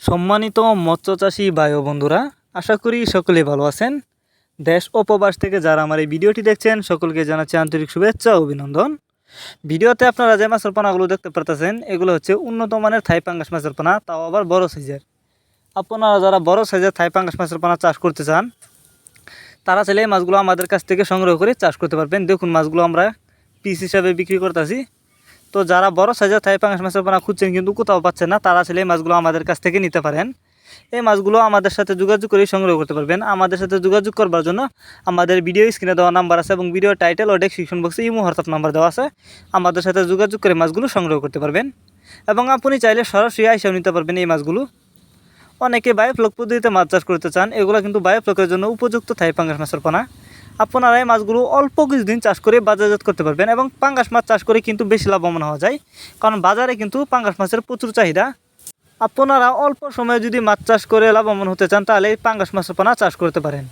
সম্মানিত মৎস্যচাষী ভাই ও বন্ধুরা, আশা করি সকলেই ভালো আছেন। দেশ ও প্রবাস থেকে যারা আমার এই ভিডিওটি দেখছেন সকলকে জানাচ্ছি আন্তরিক শুভেচ্ছা ও অভিনন্দন। ভিডিওতে আপনারা যে মাছের পোনাগুলো দেখতে পারতেছেন এগুলো হচ্ছে উন্নত মানের থাই পাঙ্গাস মাছের পোনা, তাও আবার বড় সাইজের। আপনারা যারা বড় সাইজের থাই পাঙ্গাস মাছের পোনা চাষ করতে চান তারা চাইলে এই মাছগুলো আমাদের কাছ থেকে সংগ্রহ করে চাষ করতে পারবেন। দেখুন মাছগুলো আমরা পিস হিসাবে বিক্রি করতেছি। তো যারা বড় সাইজের থাই পাঙ্গাস মাছের পোনা খুঁজছেন কিন্তু কোথাও পাচ্ছেন না, তারা চাইলে এই মাছগুলো আমাদের কাছ থেকে নিতে পারেন। এই মাছগুলো আমাদের সাথে যোগাযোগ করে সংগ্রহ করতে পারবেন। আমাদের সাথে যোগাযোগ করবার জন্য আমাদের ভিডিও স্ক্রিনে দেওয়া নাম্বার আছে এবং ভিডিও টাইটেল ও ডেসক্রিপশন বক্সে ইমো হোয়াটসঅ্যাপ নাম্বার দেওয়া আছে। আমাদের সাথে যোগাযোগ করে মাছগুলো সংগ্রহ করতে পারবেন এবং আপনি চাইলে সরাসরি আইসাও নিতে পারবেন এই মাছগুলো। অনেকে বায়োফ্লক পদ্ধতিতে মাছ চাষ করতে চান, এগুলো কিন্তু বায়োফ্লকের জন্য উপযুক্ত থাই পাঙ্গাস মাছের পোনা। আপনারা এই মাছগুলো অল্প কিছুদিন চাষ করে বাজারজাত করতে পারবেন এবং পাঙ্গাস মাছ চাষ করে কিন্তু বেশি লাভবান হওয়া যায়, কারণ বাজারে কিন্তু পাঙ্গাস মাছের প্রচুর চাহিদা। আপনারা অল্প সময়ে যদি মাছ চাষ করে লাভবান হতে চান তাহলে এই পাঙ্গাস মাছের পোনা চাষ করতে পারেন।